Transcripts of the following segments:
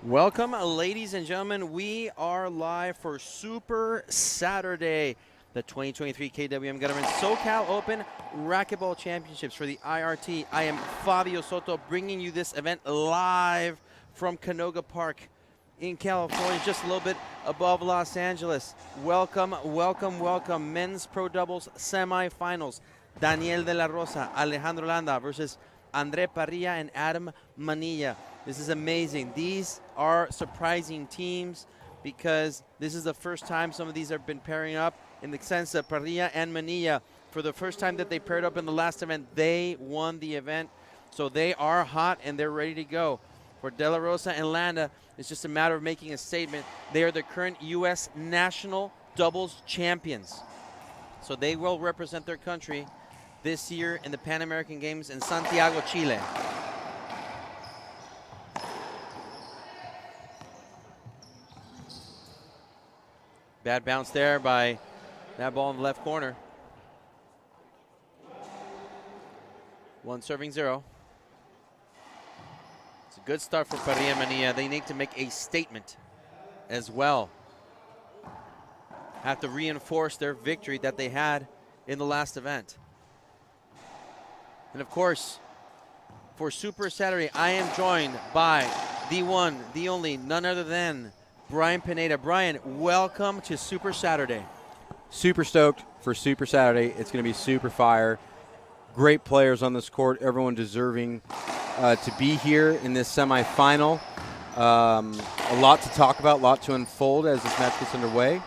Welcome, ladies and gentlemen. We are live for Super Saturday, the 2023 KWM Government Socal Open Racquetball Championships for the IRT. I am Fabio Soto bringing you this event live from Canoga Park in California, just a little bit above Los Angeles. Welcome, welcome, welcome. Men's Pro Doubles Semifinals. Daniel de la Rosa, Alejandro Landa versus Andre Parrilla and Adam Manilla. This is amazing. These are surprising teams because this is the first time some of these have been pairing up, in the sense that Parrilla and Manilla, for the first time that they paired up in the last event, they won the event. So they are hot and they're ready to go. For De La Rosa and Landa, it's just a matter of making a statement. They are the current U.S. national doubles champions. So they will represent their country this year in the Pan American Games in Santiago, Chile. Bad bounce there by that ball in the left corner. 1 serving 0. It's a good start for Parrilla and Manilla. They need to make a statement as well. Have to reinforce their victory that they had in the last event. And of course, for Super Saturday, I am joined by the one, the only, none other than Brian Pineda. Brian, welcome to Super Saturday. Super stoked for Super Saturday. It's going to be super fire. Great players on this court. Everyone deserving to be here in this semifinal. A lot to talk about, a lot to unfold as this match gets underway.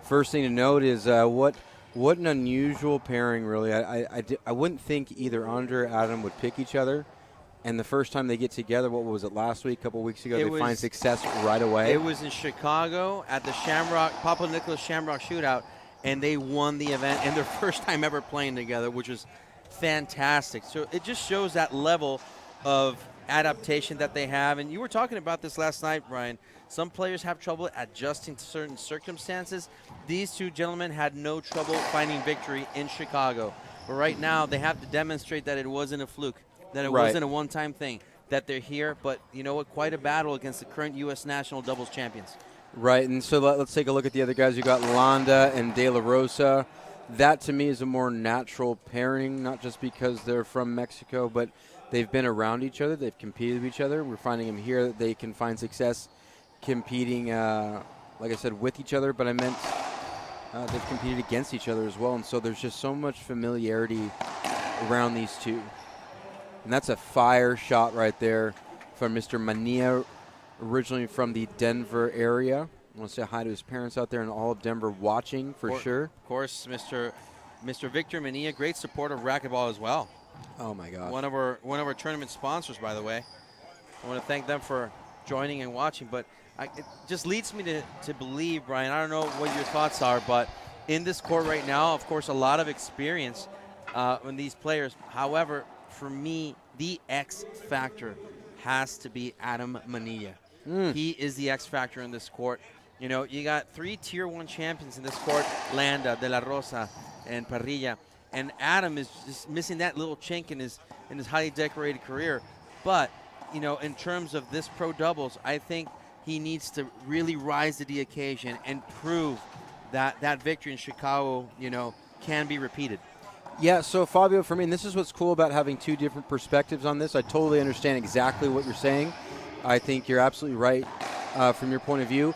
First thing to note is what an unusual pairing, really. I wouldn't think either Andre or Adam would pick each other. And the first time they get together, what was it, last week, a couple weeks ago, they find success right away. It was in Chicago at the Papa Nicholas Shamrock Shootout, and they won the event, and their first time ever playing together, which was fantastic. So it just shows that level of adaptation that they have. And you were talking about this last night, Brian. Some players have trouble adjusting to certain circumstances. These two gentlemen had no trouble finding victory in Chicago. But right now, they have to demonstrate that it wasn't a fluke, that it wasn't a one-time thing, that they're here. But you know what? Quite a battle against the current U.S. national doubles champions. Right, and so let's take a look at the other guys. You got Landa and De La Rosa. That, to me, is a more natural pairing, not just because they're from Mexico, but they've been around each other. They've competed with each other. We're finding them here that they can find success competing, like I said, with each other. But I meant they've competed against each other as well. And so there's just so much familiarity around these two. And that's a fire shot right there from Mr. Manilla, originally from the Denver area. I want to say hi to his parents out there and all of Denver watching for sure. Of course, Mr. Victor Manilla, great supporter of Racquetball as well. Oh my God! One of our tournament sponsors, by the way. I want to thank them for joining and watching. But it just leads me to believe, Brian. I don't know what your thoughts are, but in this court right now, of course, a lot of experience in these players. However, for me, the X factor has to be Adam Manilla. He is the X factor in this court. You know, you got 3 Tier 1 champions in this court: Landa, De La Rosa, and Parrilla. And Adam is just missing that little chink in his highly decorated career. But, you know, in terms of this pro doubles, I think he needs to really rise to the occasion and prove that that victory in Chicago, you know, can be repeated. Yeah, so Fabio, for me, and this is what's cool about having 2 different perspectives on this. I totally understand exactly what you're saying. I think you're absolutely right from your point of view.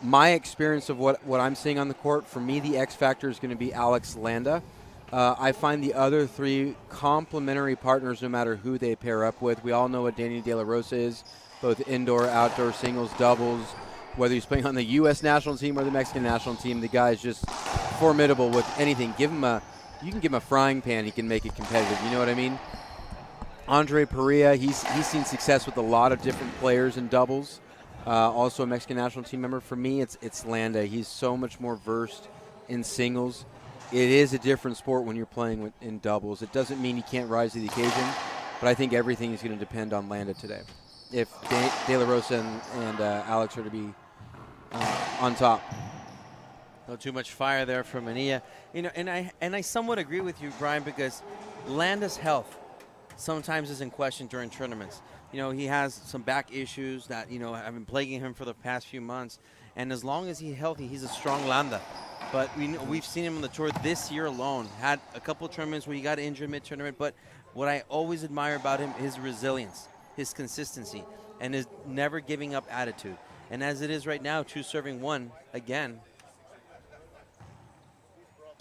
My experience of what I'm seeing on the court, for me, the X factor is going to be Alex Landa. I find the other 3 complementary partners no matter who they pair up with. We all know what Danny De La Rosa is, both indoor, outdoor, singles, doubles. Whether he's playing on the U.S. national team or the Mexican national team, the guy is just formidable with anything. You can give him a frying pan, he can make it competitive. You know what I mean? Andre Parrilla, he's seen success with a lot of different players in doubles. Also a Mexican national team member. For me, it's Landa. He's so much more versed in singles. It is a different sport when you're playing in doubles. It doesn't mean you can't rise to the occasion, but I think everything is going to depend on Landa today. If De La Rosa and Alex are to be on top. Not too much fire there from Manilla. You know, and I somewhat agree with you, Brian, because Landa's health sometimes is in question during tournaments. You know, he has some back issues that, you know, have been plaguing him for the past few months. And as long as he's healthy, he's a strong Landa. But we've seen him on the tour this year alone. Had a couple of tournaments where he got injured mid-tournament. But what I always admire about him is resilience, his consistency, and his never giving up attitude. And as it is right now, 2 serving 1 again.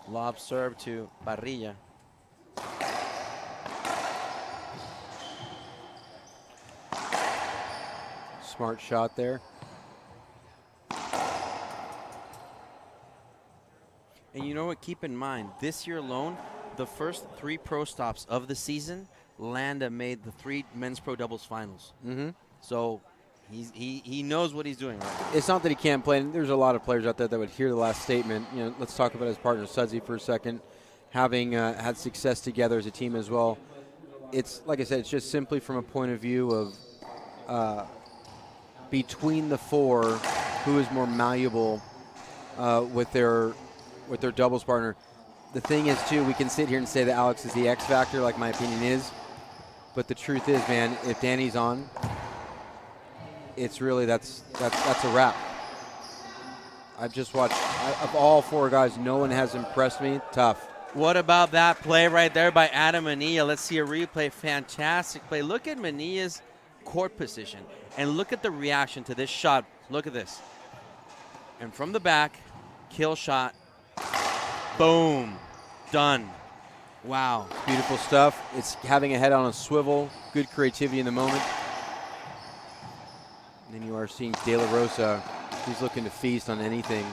Lob serve to Parrilla. Smart shot there. And you know what? Keep in mind, this year alone, the first 3 pro stops of the season, Landa made the 3 men's pro doubles finals. So he knows what he's doing right now. It's not that he can't play. And there's a lot of players out there that would hear the last statement. You know, let's talk about his partner Sudsy for a second, having had success together as a team as well. It's like I said, it's just simply from a point of view of between the 4, who is more malleable with their doubles partner. The thing is, too, we can sit here and say that Alex is the X factor, like my opinion is. But the truth is, man, if Danny's on, it's really that's a wrap. I've just watched of all 4 guys, no one has impressed me. Tough. What about that play right there by Adam Manilla? Let's see a replay. Fantastic play. Look at Manilla's court position, and look at the reaction to this shot. Look at this. And from the back, kill shot. Boom. Done. Wow. Beautiful stuff. It's having a head on a swivel. Good creativity in the moment. And then you are seeing De La Rosa. He's looking to feast on anything.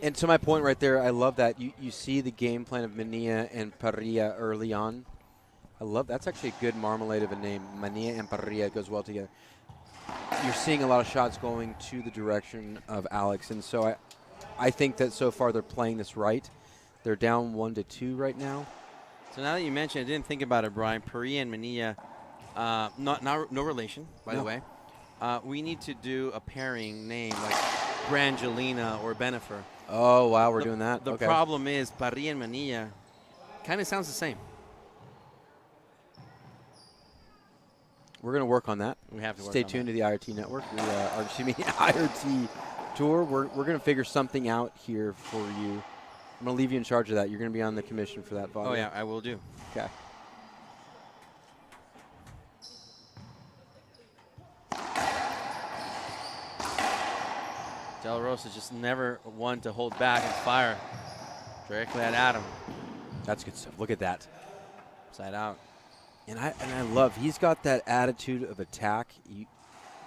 And to my point right there, I love that. You see the game plan of Manilla and Parrilla early on. I love that's actually a good marmalade of a name. Manilla and Parrilla goes well together. You're seeing a lot of shots going to the direction of Alex, and so I think that so far they're playing this right. They're down 1-2 right now. So now that you mentioned, I didn't think about it, Brian. Parrilla and Manilla, no relation, by the way. We need to do a pairing name like Brangelina or Benefer. Oh, wow, we're doing that? The problem is Parrilla and Manilla kind of sounds the same. We're going to work on that. We have to Stay tuned to the IRT network. IRT tour. We're going to figure something out here for you. I'm going to leave you in charge of that. You're going to be on the commission for that, Bob. Oh, yeah, I will do. Okay. De La Rosa just never one to hold back and fire directly at Adam. That's good stuff. Look at that. Side out. And I love, he's got that attitude of attack.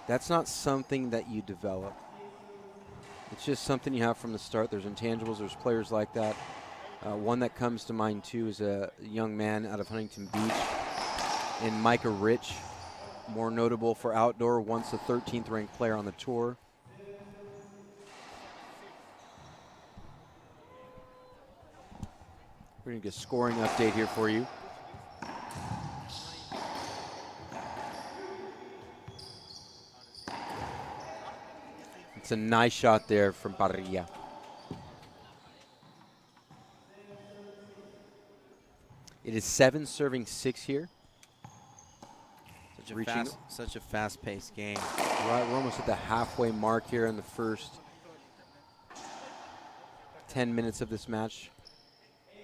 That's not something that you develop. It's just something you have from the start. There's intangibles. There's players like that. One that comes to mind, too, is a young man out of Huntington Beach in Micah Rich, more notable for outdoor, once a 13th ranked player on the tour. We're going to get a scoring update here for you. It's a nice shot there from Parrilla. It is 7 serving 6 here. Such a fast-paced game. Right, we're almost at the halfway mark here in the first 10 minutes of this match.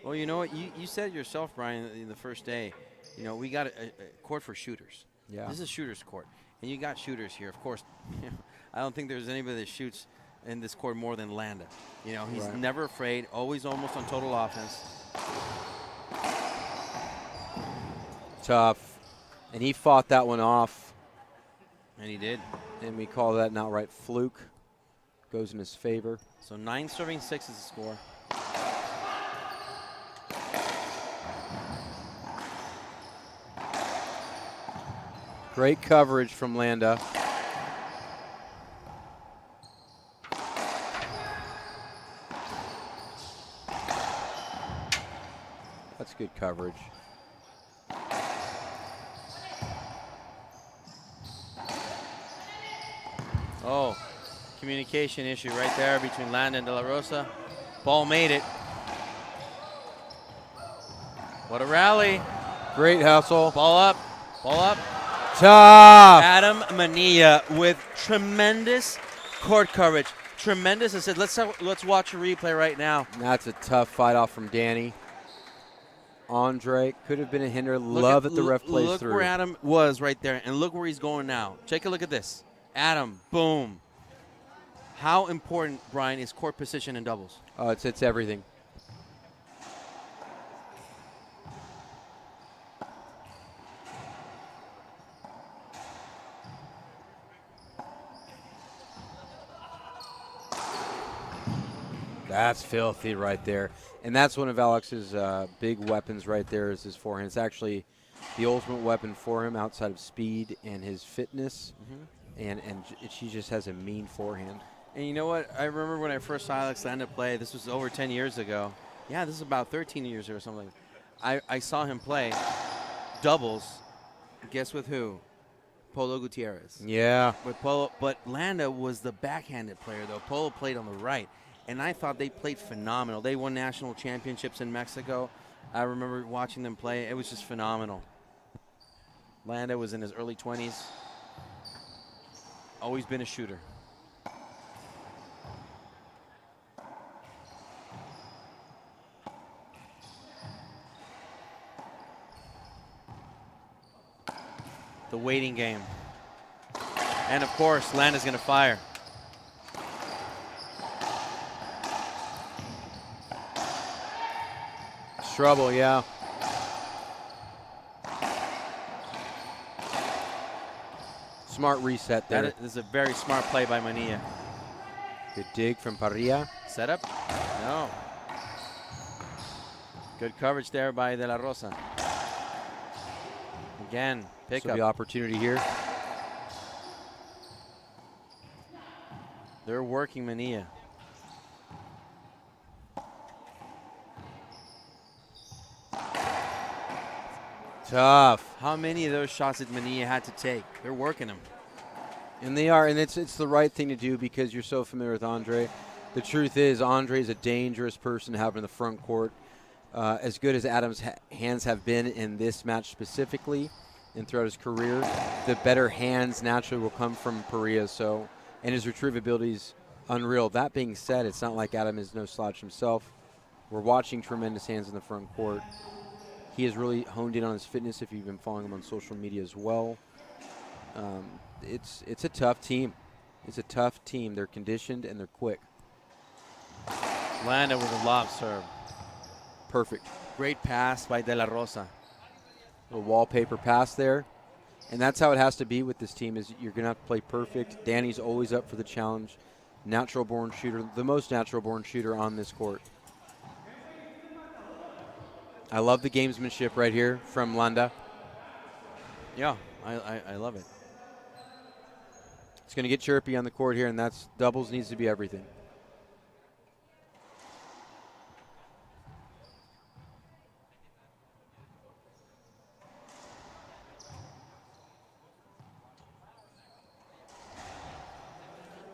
Well, you know what? You said it yourself, Brian, in the first day. You know, we got a court for shooters. Yeah. This is a shooter's court. And you got shooters here. Of course, I don't think there's anybody that shoots in this court more than Landa. You know, he's never afraid, always almost on total offense. Tough. And he fought that one off. And he did. And we call that an outright fluke. Goes in his favor. So 9 serving 6 is the score. Great coverage from Landa. That's good coverage. Oh, communication issue right there between Landa and De La Rosa. Ball made it. What a rally. Great hustle. Ball up. Ball up. Tough. Adam Manilla with tremendous court coverage. Tremendous. I said, let's watch a replay right now. That's a tough fight off from Danny. Andre could have been a hinder. Love that the ref plays look through. Look where Adam was right there, and look where he's going now. Take a look at this. Adam, boom. How important, Brian, is court position in doubles? Oh, it's everything. That's filthy right there. And that's one of Alex's big weapons right there is his forehand. It's actually the ultimate weapon for him outside of speed and his fitness. And she just has a mean forehand. And you know what? I remember when I first saw Alex Landa play. This was over 10 years ago. Yeah, this is about 13 years or something. I saw him play doubles. Guess with who? Polo Gutierrez. Yeah. With Polo, but Landa was the backhanded player, though. Polo played on the right. And I thought they played phenomenal. They won national championships in Mexico. I remember watching them play. It was just phenomenal. Landa was in his early 20s. Always been a shooter. The waiting game. And, of course, Landa's going to fire. Trouble, yeah. Smart reset there. That is a very smart play by Manilla. Good dig from Parrilla. Setup? No. Good coverage there by De La Rosa. Again, pick So up. the opportunity here. They're working Manilla. Tough. How many of those shots did Manilla had to take? They're working them. And they are, and it's the right thing to do because you're so familiar with Andre. The truth is, Andre is a dangerous person to have in the front court. As good as Adam's hands have been in this match specifically and throughout his career, the better hands naturally will come from Parrilla. So, and his retrievability is unreal. That being said, it's not like Adam is no slouch himself. We're watching tremendous hands in the front court. He has really honed in on his fitness if you've been following him on social media as well. It's a tough team. It's a tough team. They're conditioned and they're quick. Landa with a lob serve. Perfect. Great pass by De La Rosa. A wallpaper pass there. And that's how it has to be with this team is you're going to have to play perfect. Danny's always up for the challenge. Natural-born shooter, the most natural-born shooter on this court. I love the gamesmanship right here from Landa. Yeah, I love it. It's going to get chirpy on the court here, and that's doubles needs to be everything.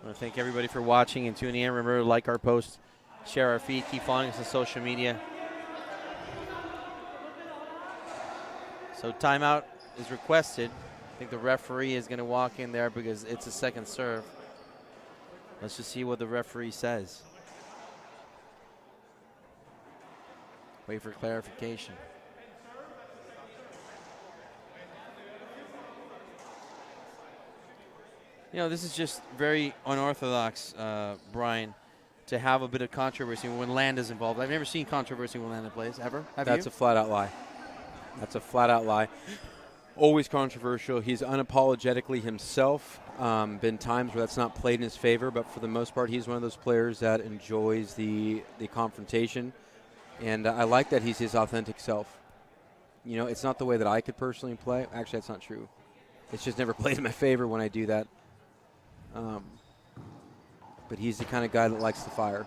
I want to thank everybody for watching and tuning in. Remember to like our posts, share our feed, keep following us on social media. So timeout is requested. I think the referee is going to walk in there because it's a second serve. Let's just see what the referee says. Wait for clarification. You know, this is just very unorthodox, Brian, to have a bit of controversy when Landa's involved. I've never seen controversy when Landa plays, ever. Have you? That's a flat-out lie. That's a flat-out lie. Always controversial. He's unapologetically himself. Been times where that's not played in his favor, but for the most part, he's one of those players that enjoys the confrontation. And I like that he's his authentic self. You know, it's not the way that I could personally play. Actually, that's not true. It's just never played in my favor when I do that. But he's the kind of guy that likes the fire.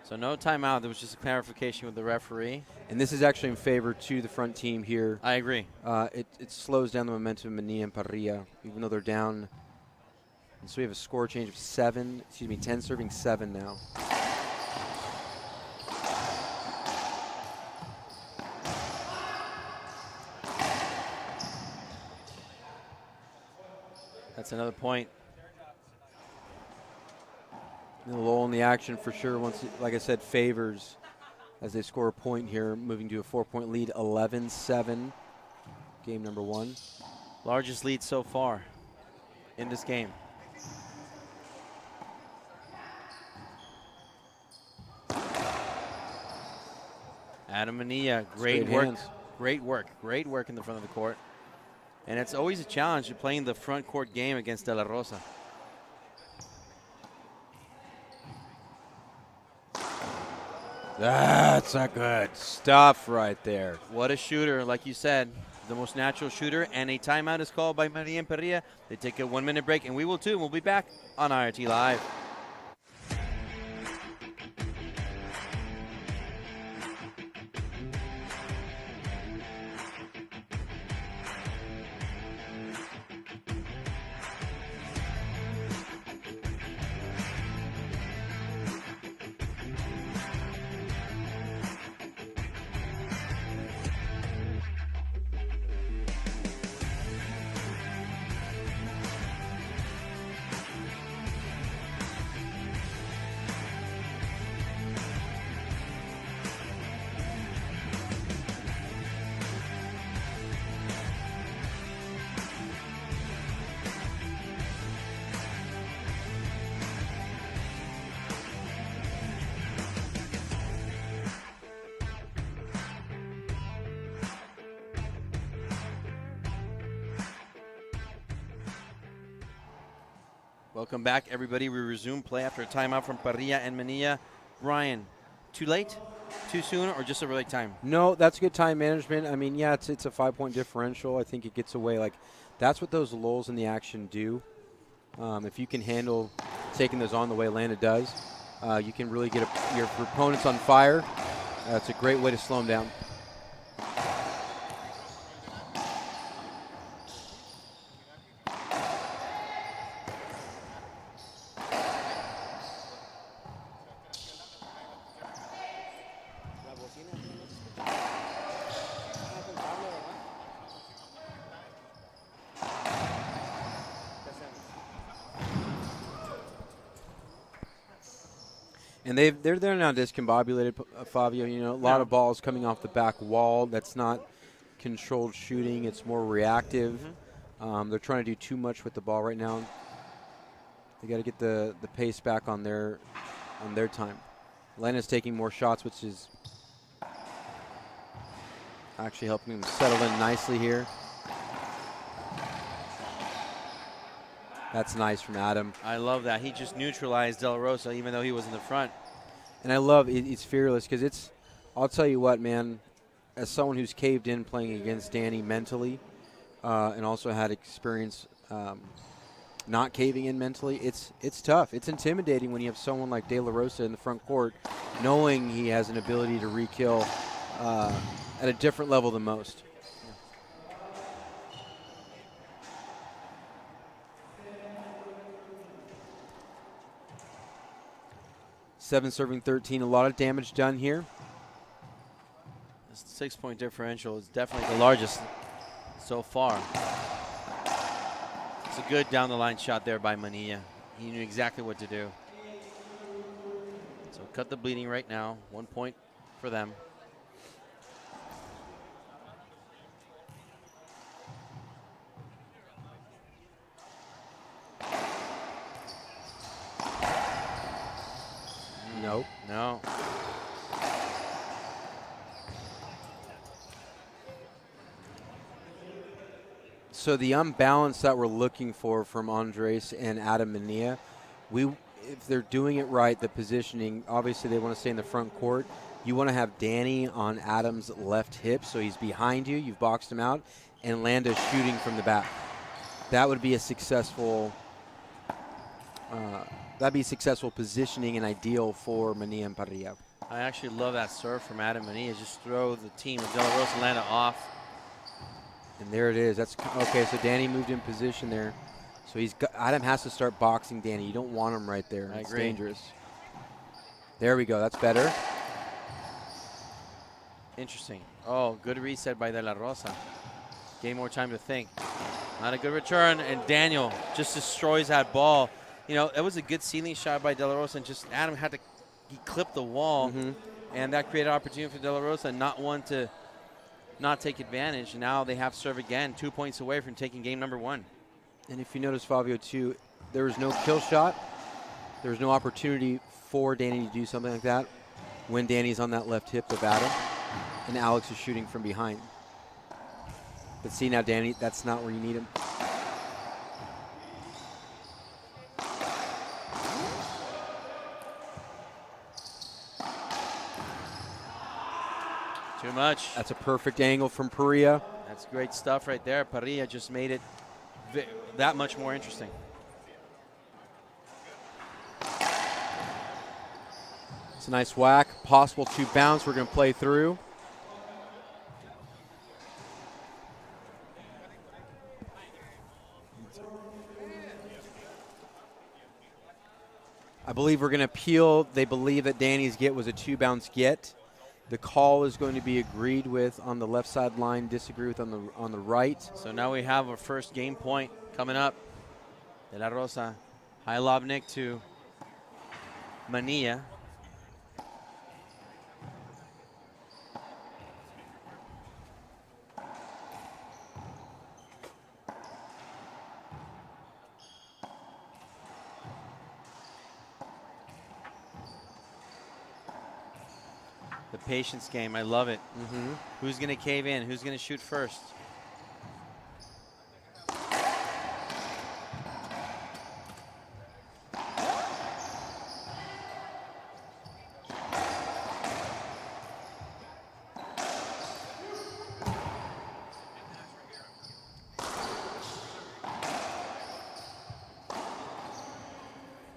So no timeout. There was just a clarification with the referee. And this is actually in favor to the front team here. I agree. It slows down the momentum of Manilla and Parrilla, even though they're down. And so we have a score change of 10 serving 7 now. That's another point. A lull in the action for sure. Once, like I said, favors as they score a point here, moving to a 4-point lead, 11-7. Game number 1. Largest lead so far in this game. Adam Manilla, great work. Hands. Great work in the front of the court. And it's always a challenge playing the front court game against De La Rosa. That's a good stuff right there. What a shooter, like you said, the most natural shooter. And a timeout is called by Manilla and Parrilla. They take a 1-minute break, and we will too. We'll be back on IRT Live. Welcome back, everybody. We resume play after a timeout from Parrilla and Manilla. Ryan, too late, too soon, or just a right time? No, that's good time management. I mean, yeah, it's a 5-point differential. I think it gets away. Like, that's what those lulls in the action do. If you can handle taking those on the way Landa does, you can really get your opponents on fire. That's a great way to slow them down. And they're now discombobulated, Fabio. You know, a lot of balls coming off the back wall. That's not controlled shooting. It's more reactive. They're trying to do too much with the ball right now. They got to get the pace back on their time. Landa's taking more shots, which is actually helping them settle in nicely here. That's nice from Adam. I love that. He just neutralized De La Rosa, even though he was in the front. And I love it's fearless because I'll tell you what, man, as someone who's caved in playing against Danny mentally and also had experience not caving in mentally, it's tough. It's intimidating when you have someone like De La Rosa in the front court knowing he has an ability to re-kill at a different level than most. 7 serving 13. A lot of damage done here. This 6-point differential is definitely the largest so far. It's a good down-the-line shot there by Manilla. He knew exactly what to do. So cut the bleeding right now. 1 point for them. Nope. No. So the unbalance that we're looking for from Andres and Adam Manilla, if they're doing it right, the positioning, obviously they want to stay in the front court. You want to have Danny on Adam's left hip, so he's behind you. You've boxed him out, and Landa shooting from the back. That would be a successful. That'd be successful positioning and ideal for Manilla and Parrilla. I actually love that serve from Adam Manilla. Just throw the team of De La Rosa and Landa off. And there it is. That's okay. So Danny moved in position there. So Adam has to start boxing Danny. You don't want him right there. It's dangerous. There we go. That's better. Interesting. Oh, good reset by De La Rosa. Gave more time to think. Not a good return, and Daniel just destroys that ball. You know, that was a good ceiling shot by De La Rosa, and just Adam had to he clipped the wall, and that created opportunity for De La Rosa, not one to not take advantage. And now they have to serve again, 2 points away from taking game number 1. And if you notice, Fabio, too, there was no kill shot. There was no opportunity for Danny to do something like that when Danny's on that left hip of Adam, and Alex is shooting from behind. But see now, Danny, that's not where you need him. Too much. That's a perfect angle from Parrilla. That's great stuff right there. Parrilla just made it that much more interesting. It's a nice whack. Possible to bounce. We're going to play through. I believe we're going to appeal. They believe that Danny's get was a 2-bounce get. The call is going to be agreed with on the left side line, disagree with on the right. So now we have our first game point coming up. De La Rosa, high lob nick to Manilla. The patience game, I love it. Who's going to cave in? Who's going to shoot first?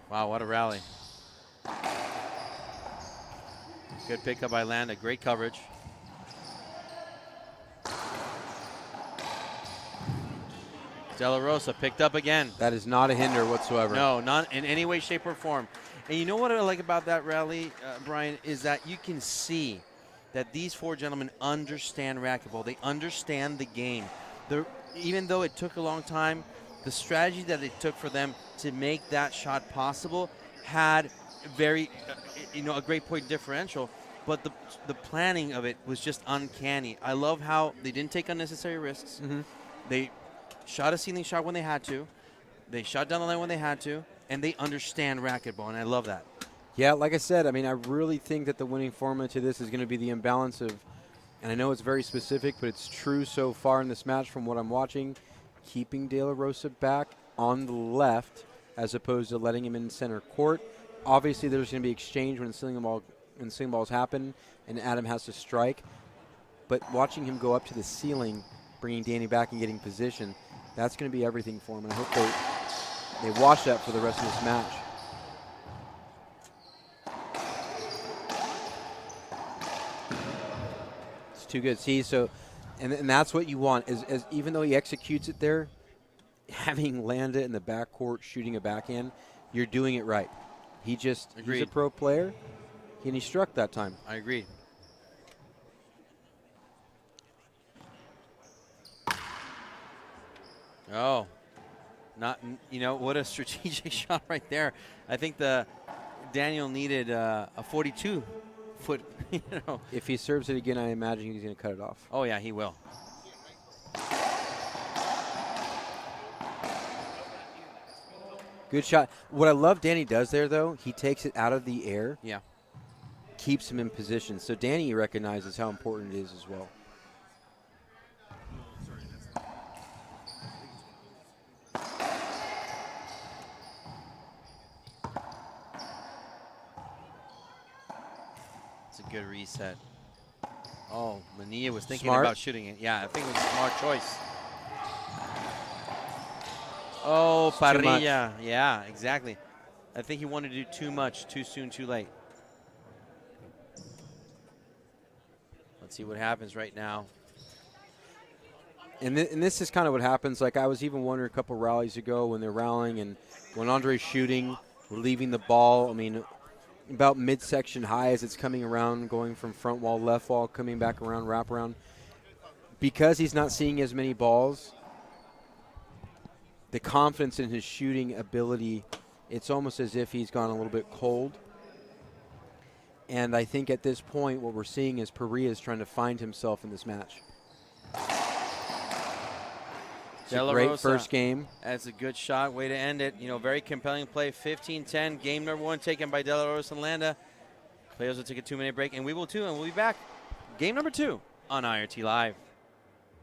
Wow, what a rally. Good pickup by Landa. Great coverage. De La Rosa picked up again. That is not a hinder whatsoever. No, not in any way, shape, or form. And you know what I like about that rally, Brian, is that you can see that these 4 gentlemen understand racquetball. They understand the game. Even though it took a long time, the strategy that it took for them to make that shot possible had very, a great point differential. But the planning of it was just uncanny. I love how they didn't take unnecessary risks. They shot a ceiling shot when they had to. They shot down the line when they had to. And they understand racquetball, and I love that. Yeah, like I said, I mean, I really think that the winning formula to this is going to be the imbalance of, and I know it's very specific, but it's true so far in this match from what I'm watching, keeping De La Rosa back on the left as opposed to letting him in center court. Obviously, there's going to be exchange when ceiling balls happen and Adam has to strike. But watching him go up to the ceiling, bringing Danny back and getting position, that's going to be everything for him. And I hope they watch that for the rest of this match. It's too good. See, so, and that's what you want, is even though he executes it there, having Landa in the backcourt shooting a backhand, you're doing it right. He's a pro player, and he struck that time. I agree. Oh, what a strategic shot right there. I think Daniel needed a 42-foot, If he serves it again, I imagine he's going to cut it off. Oh, yeah, he will. Good shot. What I love Danny does there, though, he takes it out of the air. Yeah. Keeps him in position. So Danny recognizes how important it is as well. It's a good reset. Oh, Manilla was thinking Smart. about shooting it. Yeah, I think it was a smart choice. Oh, Parrilla. Yeah, exactly. I think he wanted to do too much, too soon, too late. Let's see what happens right now. And this is kind of what happens. Like I was even wondering a couple rallies ago when they're rallying and when Andre's shooting, leaving the ball. I mean, about midsection high as it's coming around, going from front wall, left wall, coming back around, wrap around. Because he's not seeing as many balls, the confidence in his shooting ability, it's almost as if he's gone a little bit cold. And I think at this point what we're seeing is Parrilla is trying to find himself in this match. It's a great Rosa, first game. That's a good shot. Way to end it. You know, very compelling play. 15-10. Game number 1 taken by De La Rosa and Landa. Players will take a 2-minute break, and we will too, and we'll be back. Game number 2 on IRT Live.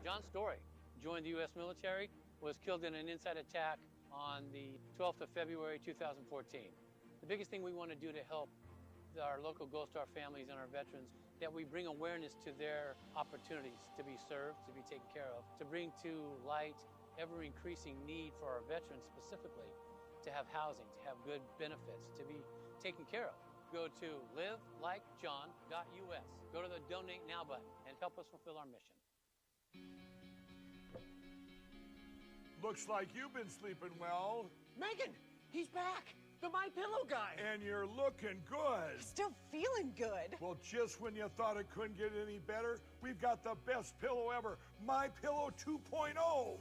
John Story joined the U.S. military, was killed in an inside attack on the 12th of February 2014. The biggest thing we want to do to help our local Gold Star families and our veterans, that we bring awareness to their opportunities to be served, to be taken care of, to bring to light ever-increasing need for our veterans specifically, to have housing, to have good benefits, to be taken care of. Go to livelikejohn.us. Go to the Donate Now button and help us fulfill our mission. Looks like you've been sleeping well. Megan, he's back. The My Pillow guy. And you're looking good. Still feeling good. Well, just when you thought it couldn't get any better, we've got the best pillow ever, My Pillow 2.0.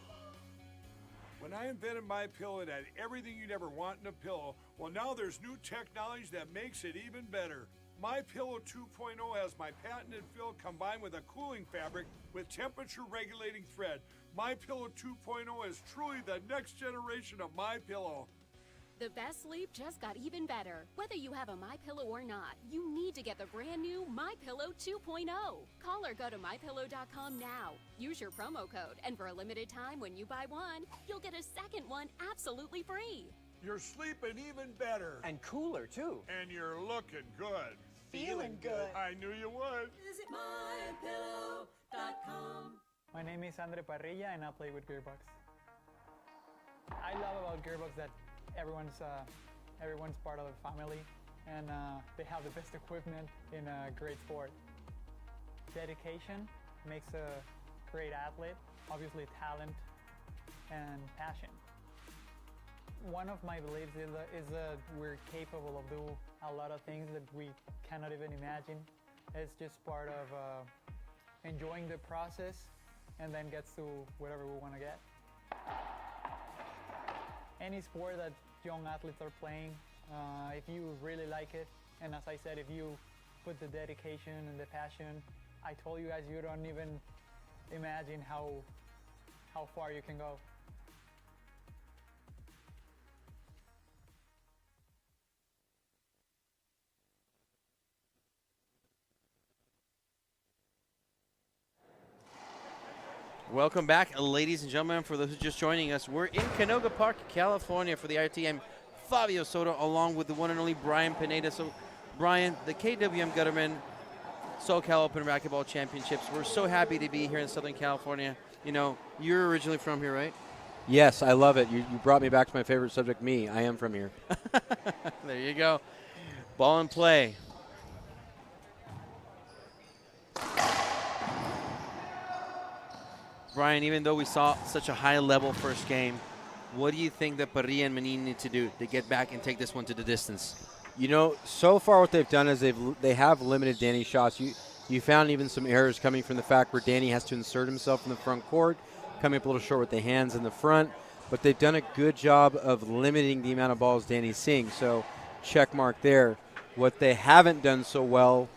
When I invented My Pillow, it had everything you'd ever want in a pillow. Well, now there's new technology that makes it even better. My Pillow 2.0 has my patented fill combined with a cooling fabric with temperature regulating thread. My Pillow 2.0 is truly the next generation of My Pillow. The best sleep just got even better. Whether you have a MyPillow or not, you need to get the brand new MyPillow 2.0. Call or go to MyPillow.com now. Use your promo code, and for a limited time when you buy one, you'll get a second one absolutely free. You're sleeping even better. And cooler, too. And you're looking good. Feeling good. I knew you would. Visit MyPillow.com. My name is Parrilla, and I play with Gearbox. I love about Gearbox that everyone's part of the family, and they have the best equipment in a great sport. Dedication makes a great athlete, obviously talent and passion. One of my beliefs is that we're capable of doing a lot of things that we cannot even imagine. It's just part of enjoying the process and then gets to whatever we want to get. Any sport that young athletes are playing, if you really like it, and as I said, if you put the dedication and the passion, I told you guys, you don't even imagine how far you can go. Welcome back, ladies and gentlemen. For those who are just joining us, we're in Canoga Park, California for the IRT. I'm Fabio Soto along with the one and only Brian Pineda. So, Brian, the KWM Gutterman Socal Open Racquetball Championships. We're so happy to be here in Southern California. You know, you're originally from here, right? Yes, I love it. You brought me back to my favorite subject, me. I am from here. There you go. Ball and play. Brian, even though we saw such a high-level first game, what do you think that Parrilla and Manilla need to do to get back and take this one to the distance? You know, so far what they've done is they have limited Danny's shots. You found even some errors coming from the fact where Danny has to insert himself in the front court, coming up a little short with the hands in the front. But they've done a good job of limiting the amount of balls Danny's seeing. So check mark there. What they haven't done so well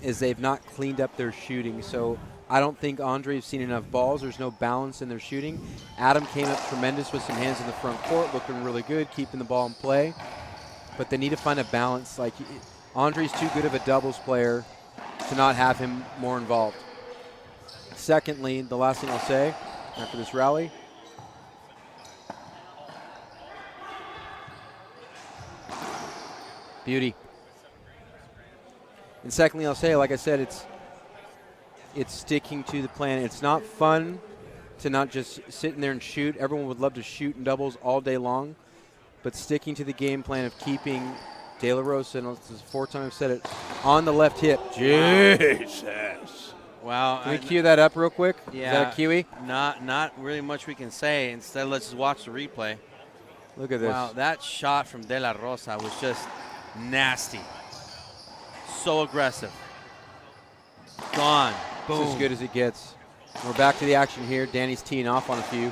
is they've not cleaned up their shooting. So I don't think Andre's seen enough balls. There's no balance in their shooting. Adam came up tremendous with some hands in the front court, looking really good, keeping the ball in play. But they need to find a balance. Like, Andre's too good of a doubles player to not have him more involved. Secondly, the last thing I'll say after this rally, beauty. And secondly, I'll say, like I said, it's sticking to the plan. It's not fun to not just sit in there and shoot. Everyone would love to shoot in doubles all day long, but sticking to the game plan of keeping De La Rosa, and this is the fourth time I've said it, on the left hip. Jesus. Wow. Can we cue that up real quick? Yeah. Is that a Kiwi? Not really much we can say. Instead, let's just watch the replay. Look at this. Wow, that shot from De La Rosa was just nasty. So aggressive. Gone. Boom. It's as good as it gets. We're back to the action here. Danny's teeing off on a few.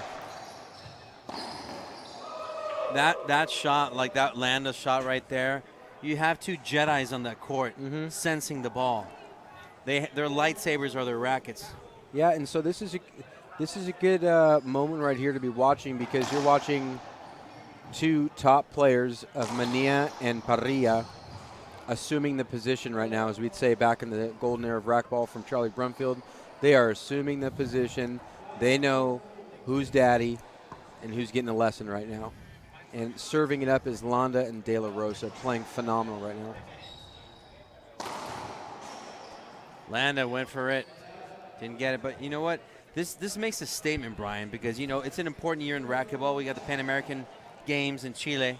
That shot, like that Landa shot right there, you have two Jedis on that court sensing the ball. Their lightsabers are their rackets. Yeah, and so this is a good moment right here to be watching, because you're watching two top players of Manilla and Parrilla assuming the position right now, as we'd say back in the golden era of racquetball from Charlie Brumfield. They are assuming the position. They know who's daddy and who's getting a lesson right now. And serving it up is Landa and De La Rosa, playing phenomenal right now. Landa went for it, didn't get it, but you know what? This makes a statement, Brian, because it's an important year in racquetball. We got the Pan American Games in Chile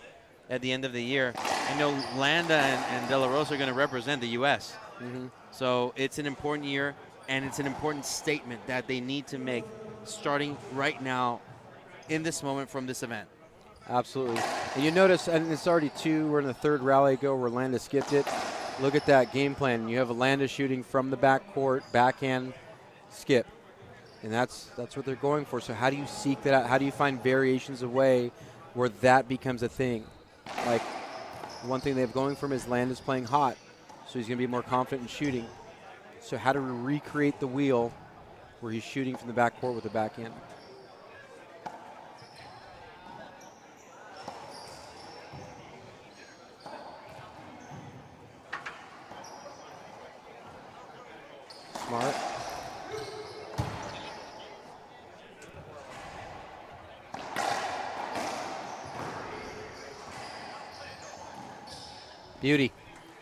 at the end of the year. I know Landa and De La Rosa are going to represent the U.S. So it's an important year, and it's an important statement that they need to make starting right now in this moment from this event. Absolutely. And you notice, and it's already two, we're in the third rally go where Landa skipped it. Look at that game plan. You have Landa shooting from the backcourt, backhand, skip. And that's what they're going for. So how do you seek that out? How do you find variations of way where that becomes a thing? Like, one thing they have going for him is Landa's playing hot, so he's going to be more confident in shooting. So how do we recreate the wheel where he's shooting from the backcourt with the backhand? Smart. Beauty.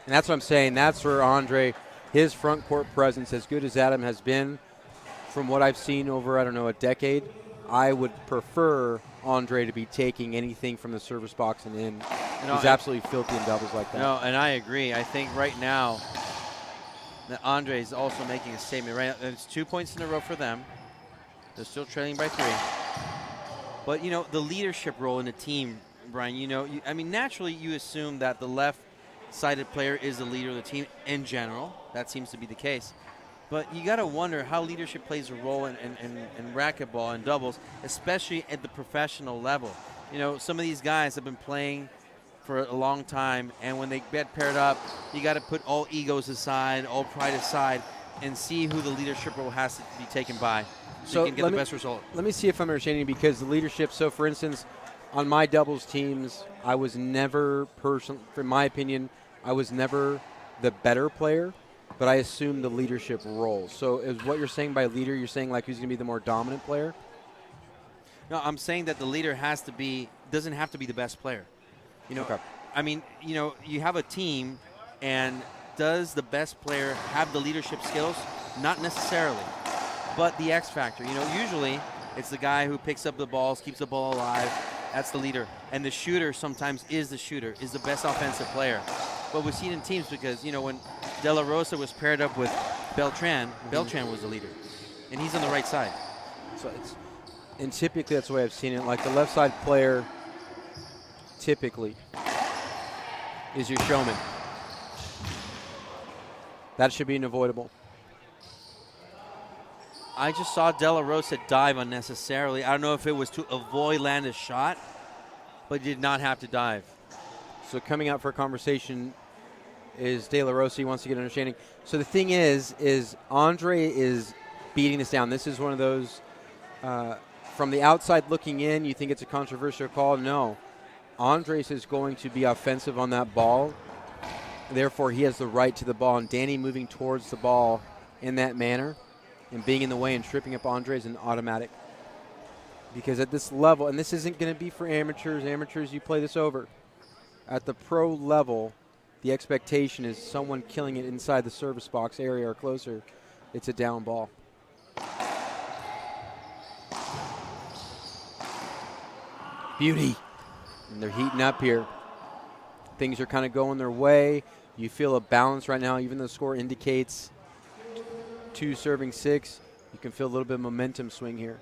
And that's what I'm saying. That's where Andre, his front court presence, as good as Adam has been, from what I've seen over, I don't know, a decade, I would prefer Andre to be taking anything from the service box and in. He's absolutely filthy in doubles like that. No, and I agree. I think right now that Andre is also making a statement. Right now, it's 2 points in a row for them. They're still trailing by 3. But, the leadership role in the team, Brian, naturally you assume that the left-sided player is the leader of the team in general. That seems to be the case. But you got to wonder how leadership plays a role in racquetball and doubles, especially at the professional level. Some of these guys have been playing for a long time, and when they get paired up, you got to put all egos aside, all pride aside, and see who the leadership role has to be taken by so you can get the best result. Let me see if I'm understanding, because the leadership, so for instance, on my doubles teams, I was never, in my opinion, I was never the better player, but I assumed the leadership role. So is what you're saying by leader, you're saying like who's going to be the more dominant player? No, I'm saying that the leader doesn't have to be the best player. Okay. I mean, you have a team, and does the best player have the leadership skills? Not necessarily, but the X factor. Usually it's the guy who picks up the balls, keeps the ball alive. That's the leader. And the shooter sometimes is the best offensive player. But we've seen in teams because, when De La Rosa was paired up with Beltran, Beltran was the leader. And he's on the right side. And typically that's the way I've seen it. Like the left side player typically is your showman. That should be unavoidable. I just saw De La Rosa dive unnecessarily. I don't know if it was to avoid Landa's shot, but he did not have to dive. So coming out for a conversation is De La Rosa. He wants to get an understanding. So the thing is Andre is beating this down. This is one of those, from the outside looking in, you think it's a controversial call. No. Andres is going to be offensive on that ball. Therefore, he has the right to the ball. And Danny moving towards the ball in that manner and being in the way and tripping up Andre is an automatic. Because at this level, and this isn't going to be for amateurs. Amateurs, you play this over. At the pro level, the expectation is someone killing it inside the service box area or closer. It's a down ball. Beauty. And they're heating up here. Things are kind of going their way. You feel a balance right now, even though the score indicates 2 serving 6. You can feel a little bit of momentum swing here.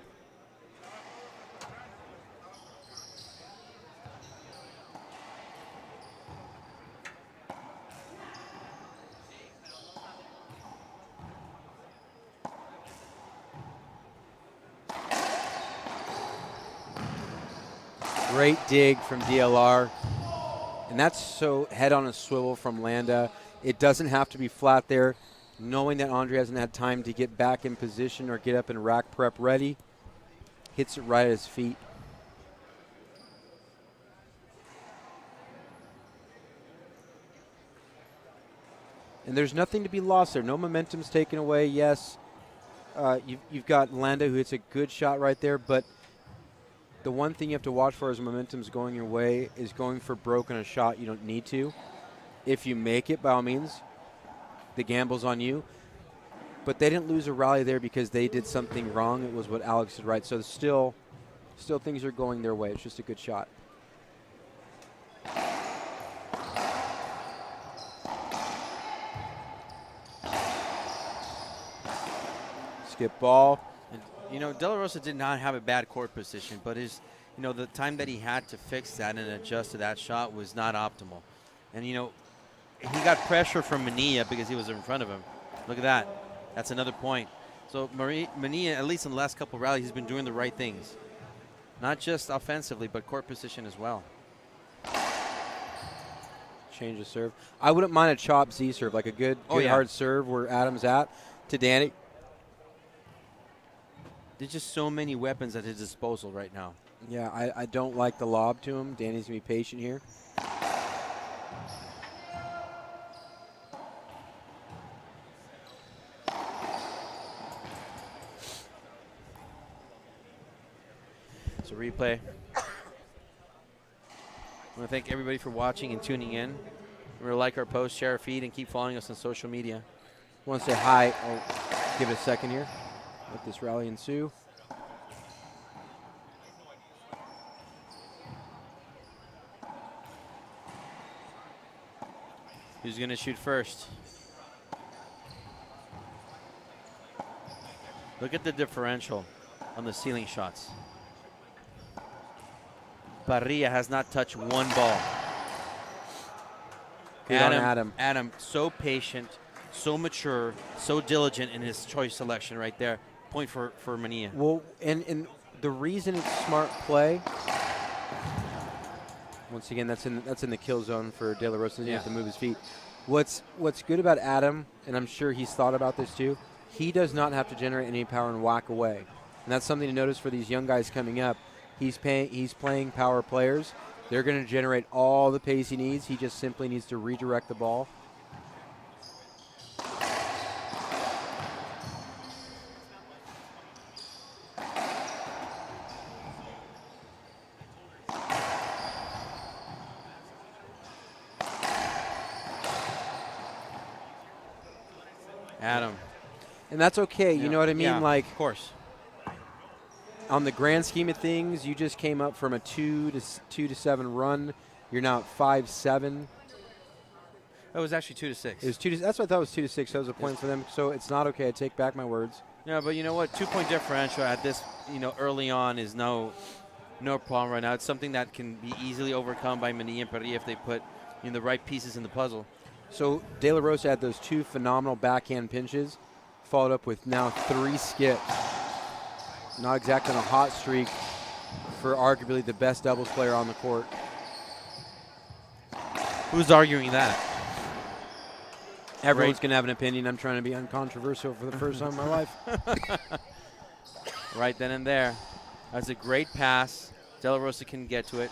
Great dig from DLR. And that's so head on a swivel from Landa. It doesn't have to be flat there. Knowing that Andre hasn't had time to get back in position or get up and rack prep ready, hits it right at his feet. And there's nothing to be lost there. No momentum's taken away. Yes, you've got Landa who hits a good shot right there, but the one thing you have to watch for as momentum's going your way is going for broke on a shot you don't need to. If you make it, by all means, the gamble's on you. But they didn't lose a rally there because they did something wrong. It was what Alex did right. So still things are going their way. It's just a good shot. Skip ball. And, you know, De La Rosa did not have a bad court position, but the time that he had to fix that and adjust to that shot was not optimal. And, he got pressure from Manilla because he was in front of him. Look at that. That's another point. So Manilla, at least in the last couple of rallies, he's been doing the right things. Not just offensively, but court position as well. Change of serve. I wouldn't mind a chop Z serve, like a good hard serve where Adam's at to Danny. There's just so many weapons at his disposal right now. Yeah, I don't like the lob to him. Danny's going to be patient here. It's a replay. I want to thank everybody for watching and tuning in. Remember to like our post, share our feed, and keep following us on social media. Want to say hi. I'll give it a second here. Let this rally ensue. Who's going to shoot first? Look at the differential on the ceiling shots. Parrilla has not touched one ball. Good on Adam. Adam, so patient, so mature, so diligent in his choice selection right there. Point for Manilla. Well, and the reason it's smart play, once again, that's in the kill zone for De La Rosa. He has to move his feet. What's good about Adam, and I'm sure he's thought about this too, he does not have to generate any power and whack away. And that's something to notice for these young guys coming up. He's playing power players. They're going to generate all the pace he needs. He just simply needs to redirect the ball. Adam. And that's okay. You know what I mean? Yeah, like, of course. On the grand scheme of things, you just came up from a 2 to 7 run. You're now at 5-7. It was actually 2 to 6. It was 2 to, that's what I thought was 2 to 6. That was a point for them. So it's not okay. I take back my words. Yeah, but you know what? 2-point differential at this, early on is no problem right now. It's something that can be easily overcome by Manilla and Parrilla if they put the right pieces in the puzzle. So De La Rosa had those 2 phenomenal backhand pinches, followed up with now 3 skips. Not exactly on a hot streak for arguably the best doubles player on the court. Who's arguing that? Everyone's going to have an opinion. I'm trying to be uncontroversial for the first time in my life. Right then and there. That's a great pass. De La Rosa can get to it.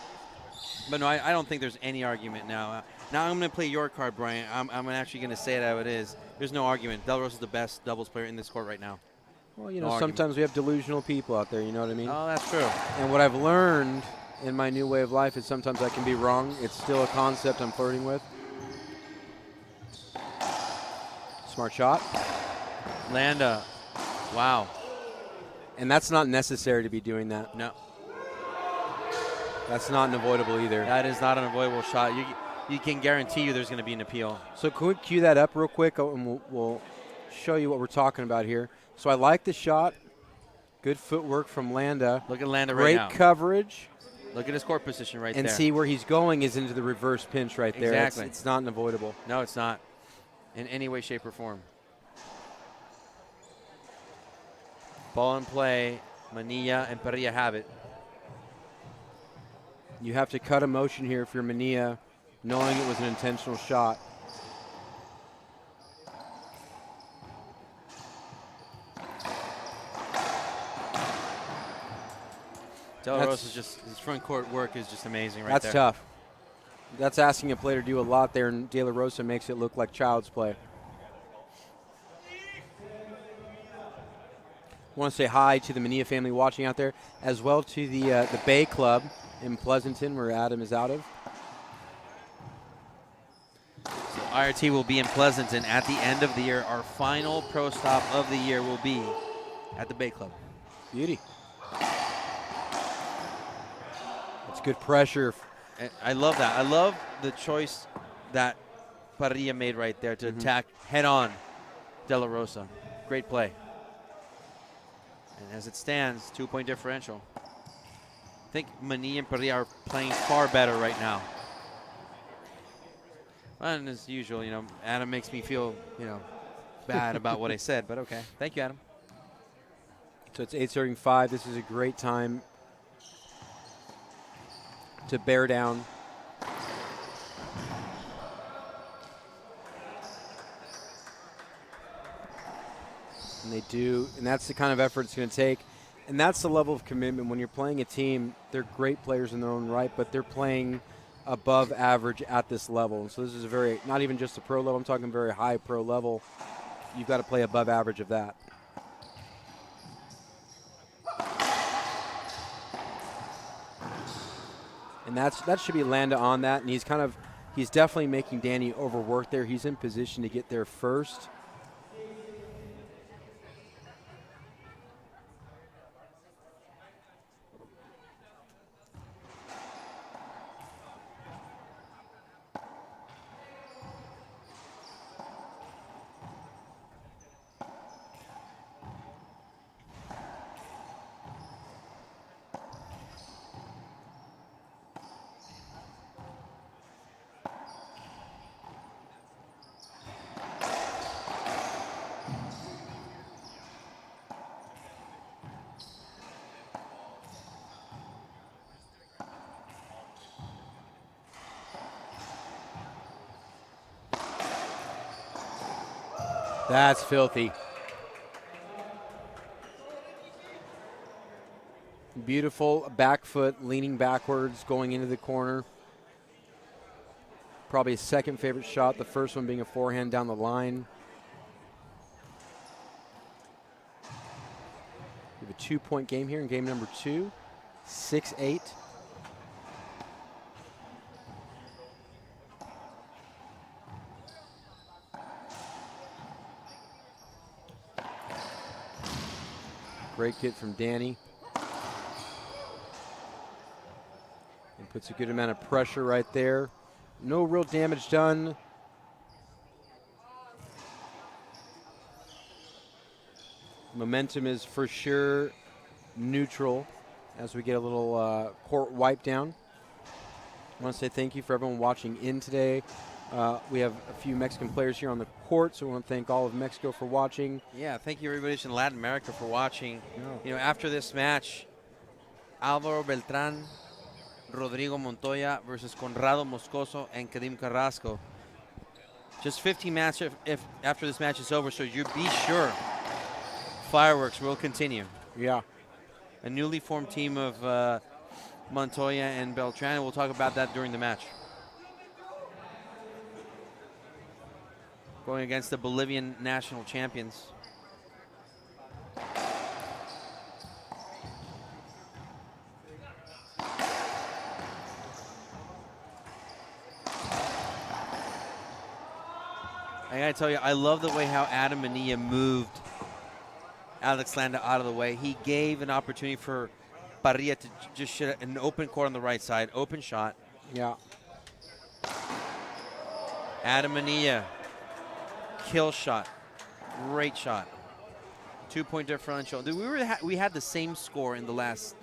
But no, I don't think there's any argument now. Now I'm going to play your card, Brian. I'm actually going to say it how it is. There's no argument. De La Rosa is the best doubles player in this court right now. Well, sometimes we have delusional people out there, you know what I mean? Oh, that's true. And what I've learned in my new way of life is sometimes I can be wrong. It's still a concept I'm flirting with. Smart shot. Landa. Wow. And that's not necessary to be doing that. No. That's not unavoidable either. That is not an avoidable shot. You can guarantee you there's going to be an appeal. So can we cue that up real quick, and we'll show you what we're talking about here. So I like the shot. Good footwork from Landa. Look at Landa right now. Great coverage. Look at his court position right and there. And see where he's going is into the reverse pinch right there. Exactly. It's not unavoidable. No, it's not. In any way, shape, or form. Ball in play. Manilla and Parrilla have it. You have to cut a motion here if you're Manilla, knowing it was an intentional shot. Del Rosa's just, his front court work is just amazing right there. That's tough. That's asking a player to do a lot there, and De La Rosa makes it look like child's play. I want to say hi to the Manilla family watching out there, as well to the Bay Club in Pleasanton, where Adam is out of. So IRT will be in Pleasanton at the end of the year. Our final pro stop of the year will be at the Bay Club. Beauty. That's good pressure. And I love that. I love the choice that Parrilla made right there to attack head-on De La Rosa. Great play. And as it stands, 2-point differential. I think Manilla and Parrilla are playing far better right now. And as usual, you know, Adam makes me feel, you know, bad about what I said, but okay. Thank you, Adam. So it's 8:35. This is a great time to bear down. And they do, and that's the kind of effort it's going to take. And that's the level of commitment. When you're playing a team, they're great players in their own right, but they're playing above average at this level. And so this is a very, not even just a pro level, I'm talking very high pro level. You've got to play above average of that. And that should be Landa on that, and he's definitely making Danny overwork there. He's in position to get there first. That's filthy. Beautiful back foot, leaning backwards, going into the corner. Probably his second favorite shot, the first one being a forehand down the line. We have a 2-point game here in game number 2, 6-8. Great hit from Danny. And puts a good amount of pressure right there. No real damage done. Momentum is for sure neutral as we get a little court wipe down. I want to say thank you for everyone watching in today. We have a few Mexican players here on the court, so I want to thank all of Mexico for watching. Yeah, thank you everybody in Latin America for watching. No. You know, after this match, Alvaro Beltran, Rodrigo Montoya versus Conrado Moscoso and Kadim Carrasco. Just 15 matches if after this match is over, so you be sure fireworks will continue. Yeah. A newly formed team of Montoya and Beltran, and we'll talk about that during the match. Going against the Bolivian national champions. I gotta tell you, I love the way how Adam Manilla moved Alex Landa out of the way. He gave an opportunity for Parrilla to just shoot an open court on the right side, open shot. Yeah. Adam Manilla. Kill shot, great shot. 2-point differential. Dude, we had the same score in the last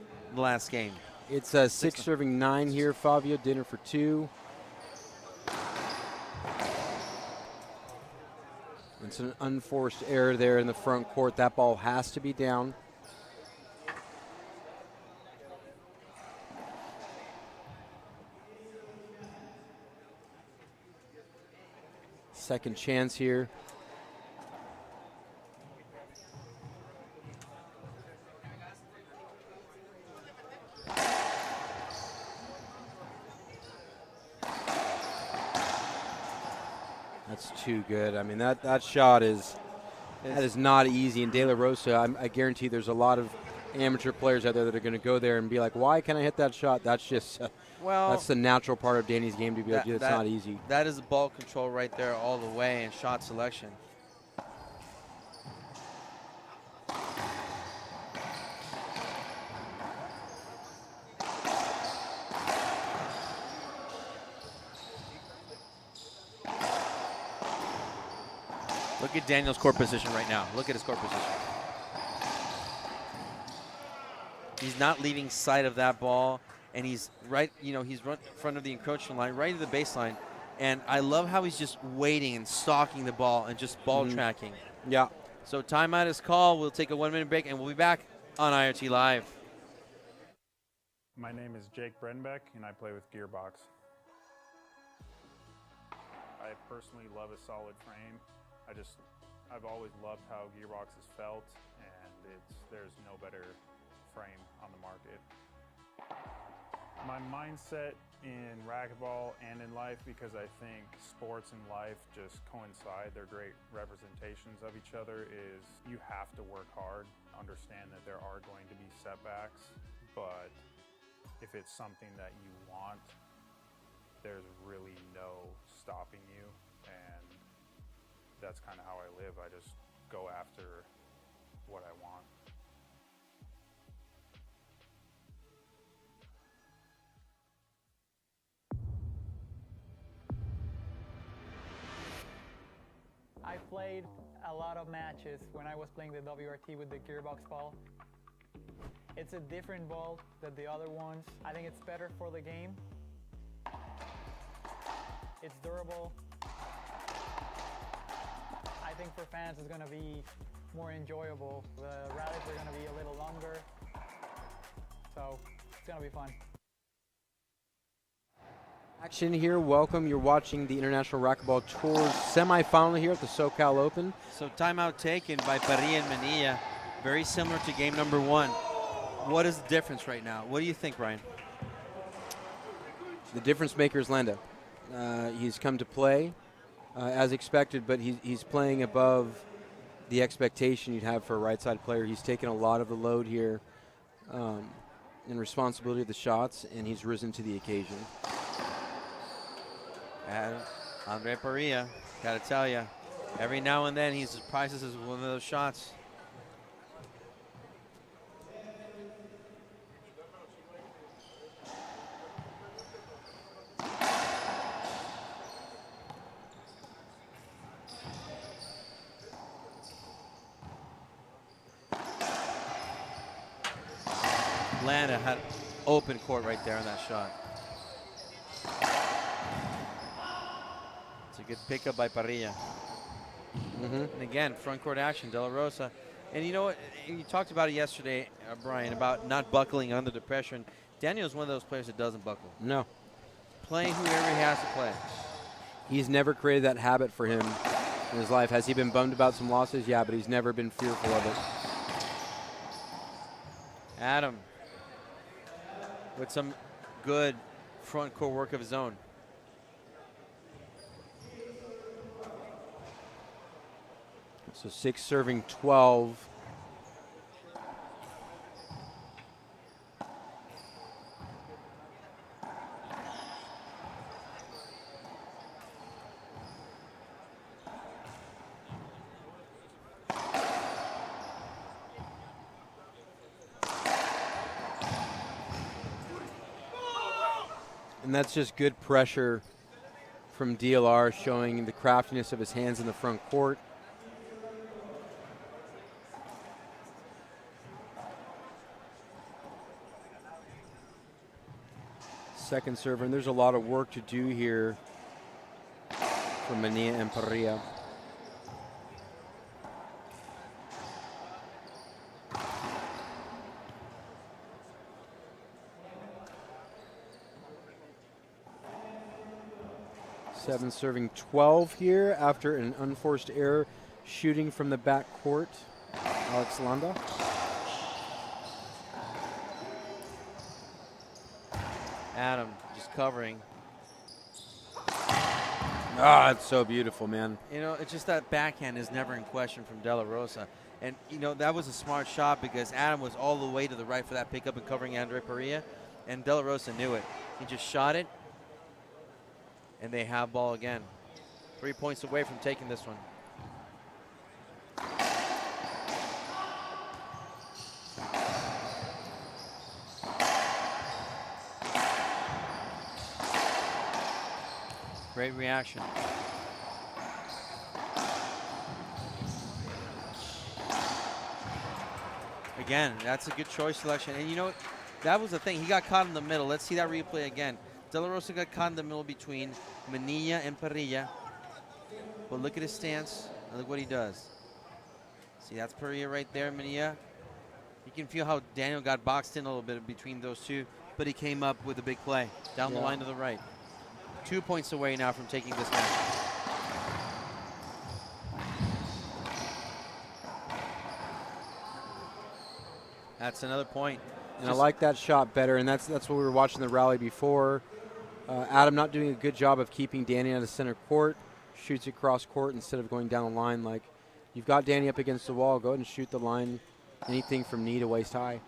game. It's a 6 serving 9 here, Fabio. Dinner for 2. It's an unforced error there in the front court. That ball has to be down. second chance here. That's too good. I mean, that shot is not easy. And De La Rosa, I guarantee there's a lot of amateur players out there that are going to go there and be like, why can I hit that shot? That's just that's the natural part of Danny's game to be like, it's not easy. That is ball control right there all the way and shot selection. Look at Daniel's court position right now. Look at his court position. He's not leaving sight of that ball, and he's right, he's right in front of the encroachment line, right to the baseline. And I love how he's just waiting and stalking the ball and just ball tracking. Yeah. So timeout is called. We'll take a 1-minute break, and we'll be back on IRT Live. My name is Jake Brenbeck, and I play with Gearbox. I personally love a solid frame. I've always loved how Gearbox has felt, and there's no better frame on the market. My mindset in racquetball and in life, because I think sports and life just coincide, they're great representations of each other, is you have to work hard, understand that there are going to be setbacks, but if it's something that you want, there's really no stopping you, and that's kind of how I live. I just go after what I want. I played a lot of matches when I was playing the WRT with the Gearbox ball. It's a different ball than the other ones. I think it's better for the game. It's durable. I think for fans it's going to be more enjoyable. The rallies are going to be a little longer, so it's going to be fun. Action here. Welcome. You're watching the International Racquetball Tour semifinal here at the Socal Open. So timeout taken by Parrilla and Manilla. Very similar to game number 1. What is the difference right now? What do you think, Brian? The difference maker is Landa. He's come to play as expected, but he's playing above the expectation you'd have for a right side player. He's taken a lot of the load here and responsibility of the shots, and he's risen to the occasion. And Andre Parrilla, gotta tell you, every now and then he surprises us with one of those shots. Landa had open court right there on that shot. It's a good pickup by Parrilla. And again, front court action, De La Rosa. And you know what? You talked about it yesterday, Brian, about not buckling under the pressure. And Daniel's one of those players that doesn't buckle. No. Playing whoever he has to play. He's never created that habit for him in his life. Has he been bummed about some losses? Yeah, but he's never been fearful of it. Adam with some good front court work of his own. So 6 serving 12. And that's just good pressure from DLR, showing the craftiness of his hands in the front court. Second server, and there's a lot of work to do here for Manilla and Parrilla. 7 serving 12 here after an unforced error shooting from the back court. Alex Landa. Adam just covering. Ah, it's so beautiful, man. You know, it's just that backhand is never in question from De La Rosa. And, you know, that was a smart shot because Adam was all the way to the right for that pickup and covering Andre Parrilla. And De La Rosa knew it. He just shot it. And they have ball again. 3 points away from taking this one. Great reaction. Again, that's a good choice selection. And you know, that was the thing. He got caught in the middle. Let's see that replay again. De La Rosa got caught in the middle between Manilla and Parrilla. But look at his stance and look what he does. See, that's Parrilla right there, Manilla. You can feel how Daniel got boxed in a little bit between those two, but he came up with a big play down the line to the right. 2 points away now from taking this match. That's another point. And I like that shot better, and that's what we were watching the rally before. Adam not doing a good job of keeping Danny out of center court. Shoots across court instead of going down the line. Like, you've got Danny up against the wall. Go ahead and shoot the line. Anything from knee to waist high.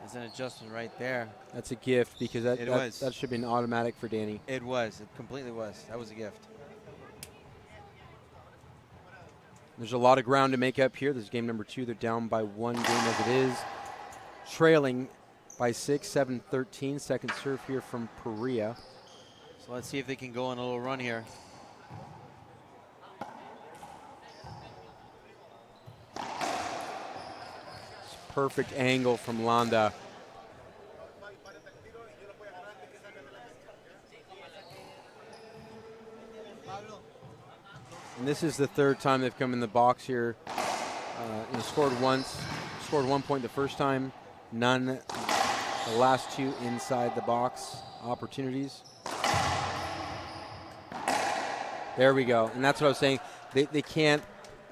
There's an adjustment right there. That's a gift because that should be an automatic for Danny. It was. It completely was. That was a gift. There's a lot of ground to make up here. This is game number 2. They're down by 1 game as it is. Trailing by 6, 7-13. Second serve here from Parrilla. So let's see if they can go on a little run here. Perfect angle from Landa. And this is the 3rd time they've come in the box here. Scored once, scored 1 point the first time, none the last 2 inside the box opportunities. There we go, and that's what I was saying. They can't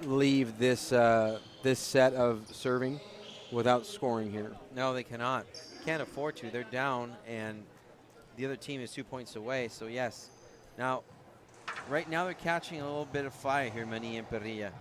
leave this this set of serving without scoring here. No, they cannot. Can't afford to. They're down, and the other team is 2 points away. So yes, now. Right now they're catching a little bit of fire here, Manilla and Parrilla.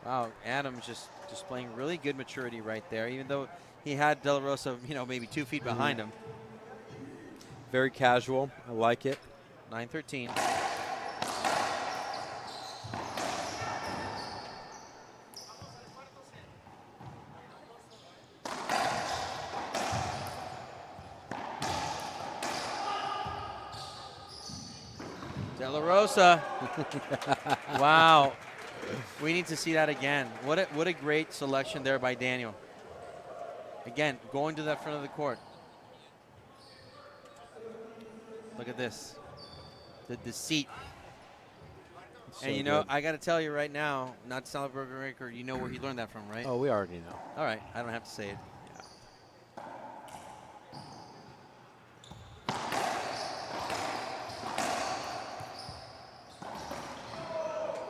Wow, Adam's just displaying really good maturity right there, even though he had De La Rosa, you know, maybe 2 feet behind him. Very casual. I like it. 9-13. De La Rosa. Wow. We need to see that again. What a great selection there by Daniel. Again, going to that front of the court. Look at this. The deceit. So and you know, good. I got to tell you right now, not to sound like a broken record, you know where he learned that from, right? Oh, we already know. All right, I don't have to say it.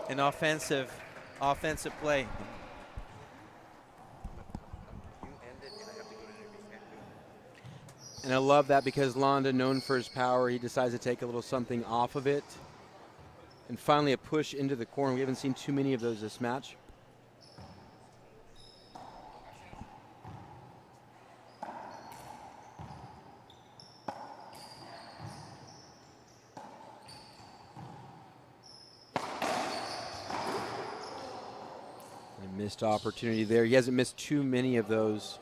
An offensive play. And I love that because Landa, known for his power, he decides to take a little something off of it. And finally a push into the corner. We haven't seen too many of those this match. Missed opportunity there. He hasn't missed too many of those.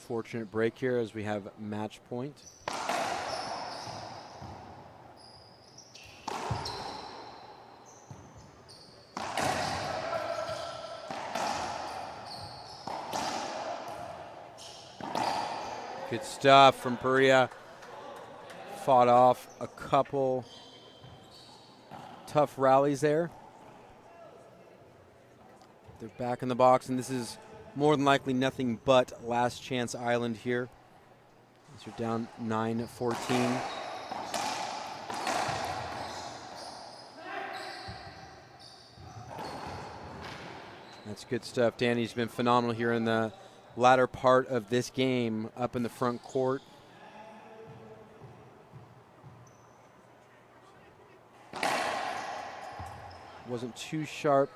Fortunate break here as we have match point. Good stuff from Parrilla. Fought off a couple tough rallies there. They're back in the box, and this is more than likely nothing but last chance island here. These are down 9-14. That's good stuff. Danny's been phenomenal here in the latter part of this game up in the front court. Wasn't too sharp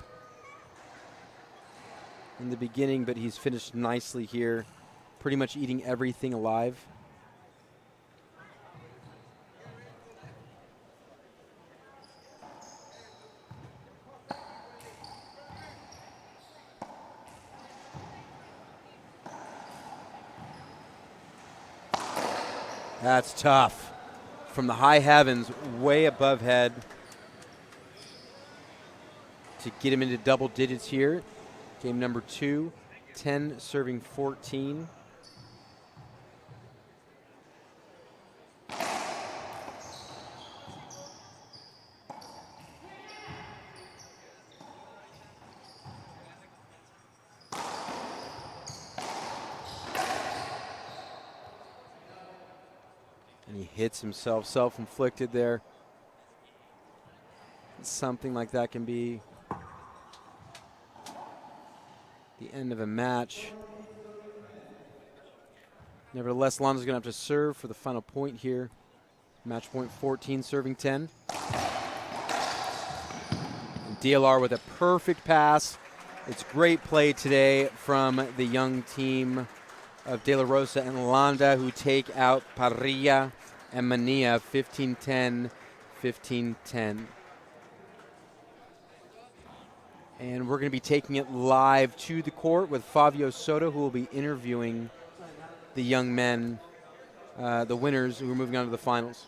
in the beginning, but he's finished nicely here, pretty much eating everything alive. That's tough. From the high heavens, way above head, to get him into double digits here. Game number 2, 10 serving 14. And he hits himself, self-inflicted there. Something like that can be the end of a match. Nevertheless, Landa's going to have to serve for the final point here. Match point 14, serving 10. And DLR with a perfect pass. It's great play today from the young team of De La Rosa and Landa, who take out Parrilla and Manilla 15-10, 15-10. And we're going to be taking it live to the court with Fabio Soto, who will be interviewing the young men, the winners who are moving on to the finals.